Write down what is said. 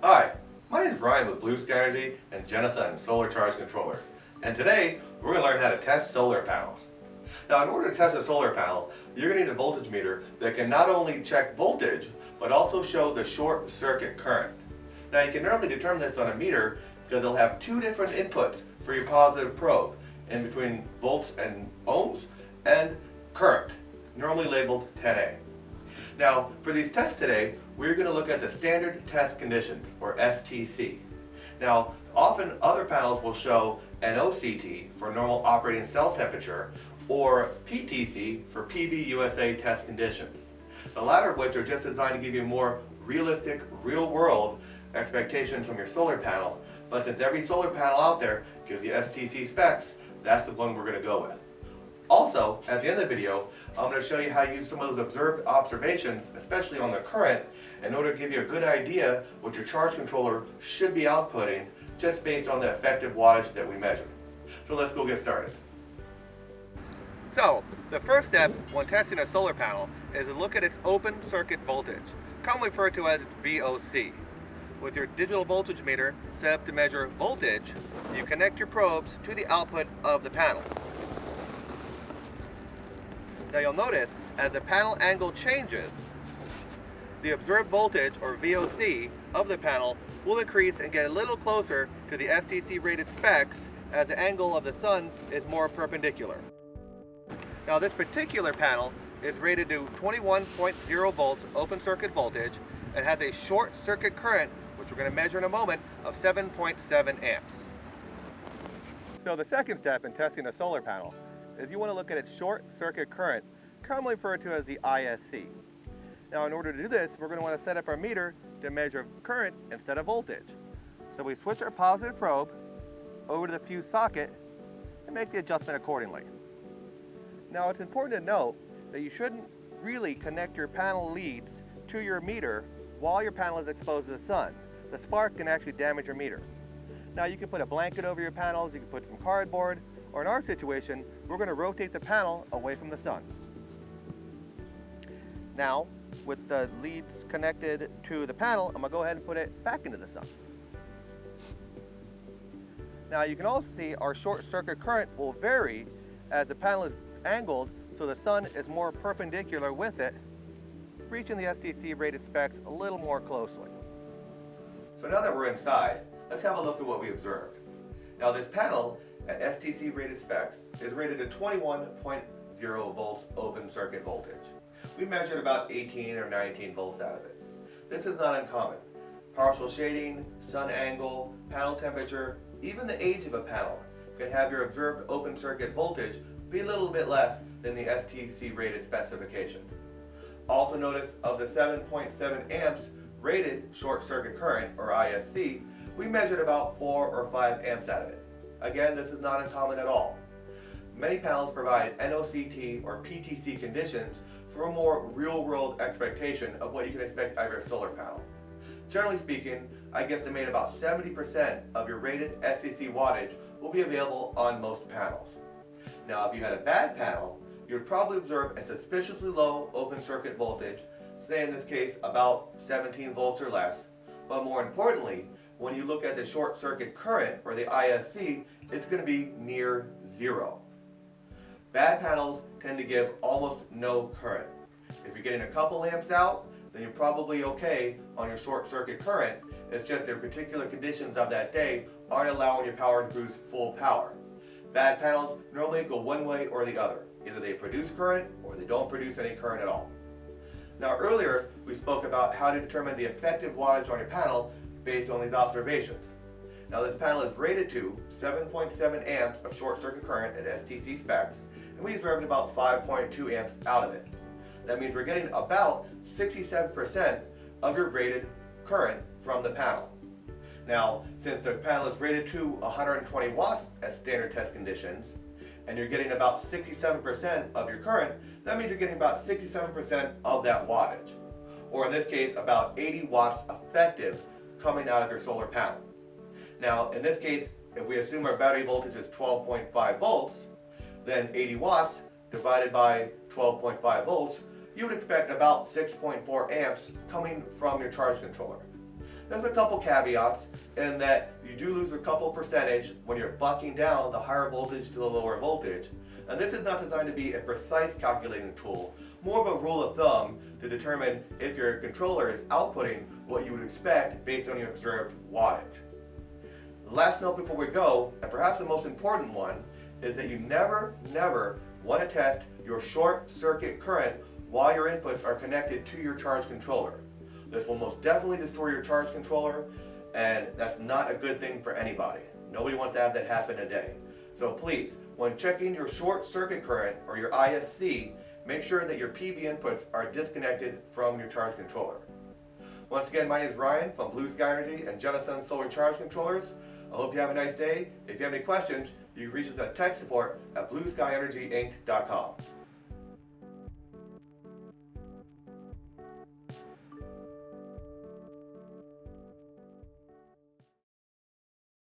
Hi, my name is Brian with Blue Sky Energy and Genesun Solar Charge Controllers, and today we're going to learn how to test solar panels. Now, in order to test a solar panel, you're going to need a voltage meter that can not only check voltage, but also show the short circuit current. Now, you can normally determine this on a meter because it'll have two different inputs for your positive probe, in between volts and ohms and current, normally labeled 10A. Now, for these tests today, we're going to look at the standard test conditions, or STC. Now, often other panels will show NOCT for normal operating cell temperature, or PTC for PV-USA test conditions. The latter of which are just designed to give you more realistic, real-world expectations from your solar panel, but since every solar panel out there gives you STC specs, that's the one we're going to go with. Also, at the end of the video, I'm going to show you how to use some of those observed observations, especially on the current, in order to give you a good idea what your charge controller should be outputting just based on the effective wattage that we measured. So let's go get started. So, the first step when testing a solar panel is to look at its open circuit voltage, commonly referred to as its VOC. With your digital voltage meter set up to measure voltage, you connect your probes to the output of the panel. Now you'll notice, as the panel angle changes, the observed voltage, or VOC, of the panel will increase and get a little closer to the STC rated specs as the angle of the sun is more perpendicular. Now this particular panel is rated to 21.0 volts open circuit voltage and has a short circuit current, which we're going to measure in a moment, of 7.7 amps. So the second step in testing a solar panel is you want to look at its short circuit current, commonly referred to as the ISC. Now in order to do this, we're going to want to set up our meter to measure current instead of voltage. So we switch our positive probe over to the fuse socket and make the adjustment accordingly. Now it's important to note that you shouldn't really connect your panel leads to your meter while your panel is exposed to the sun. The spark can actually damage your meter. Now you can put a blanket over your panels, you can put some cardboard, or in our situation, we're going to rotate the panel away from the sun. Now, with the leads connected to the panel, I'm going to go ahead and put it back into the sun. Now you can also see our short circuit current will vary as the panel is angled so the sun is more perpendicular with it, reaching the STC rated specs a little more closely. So now that we're inside, let's have a look at what we observed. Now this panel at STC rated specs is rated at 21.0 volts open circuit voltage. We measured about 18 or 19 volts out of it. This is not uncommon. Partial shading, sun angle, panel temperature, even the age of a panel can have your observed open circuit voltage be a little bit less than the STC rated specifications. Also notice of the 7.7 amps rated short circuit current, or ISC, we measured about 4 or 5 amps out of it. Again, this is not uncommon at all. Many panels provide NOCT or PTC conditions for a more real-world expectation of what you can expect out of your solar panel. Generally speaking, I guesstimate about 70% of your rated STC wattage will be available on most panels. Now, if you had a bad panel, you would probably observe a suspiciously low open circuit voltage, say in this case about 17 volts or less, but more importantly, when you look at the short circuit current, or the ISC, it's going to be near zero. Bad panels tend to give almost no current. If you're getting a couple amps out, then you're probably okay on your short circuit current. It's just their particular conditions of that day aren't allowing your power to produce full power. Bad panels normally go one way or the other. Either they produce current or they don't produce any current at all. Now earlier we spoke about how to determine the effective wattage on your panel based on these observations. Now this panel is rated to 7.7 amps of short circuit current at STC specs, and we observed about 5.2 amps out of it. That means we're getting about 67% of your rated current from the panel. Now, since the panel is rated to 120 watts at standard test conditions, and you're getting about 67% of your current, that means you're getting about 67% of that wattage. Or in this case, about 80 watts effective coming out of your solar panel. Now, in this case, if we assume our battery voltage is 12.5 volts, then 80 watts divided by 12.5 volts, you would expect about 6.4 amps coming from your charge controller. There's a couple caveats in that you do lose a couple percentage when you're bucking down the higher voltage to the lower voltage. And this is not designed to be a precise calculating tool, more of a rule of thumb to determine if your controller is outputting what you would expect based on your observed wattage. The last note before we go, and perhaps the most important one, is that you never want to test your short circuit current while your inputs are connected to your charge controller. This will most definitely destroy your charge controller, and that's not a good thing for anybody. Nobody wants to have that happen today. So please, when checking your short circuit current or your ISC, make sure that your PV inputs are disconnected from your charge controller. Once again, my name is Ryan from Blue Sky Energy and Jellison Solar Charge Controllers. I hope you have a nice day. If you have any questions, you can reach us at tech support at blueskyenergyinc.com.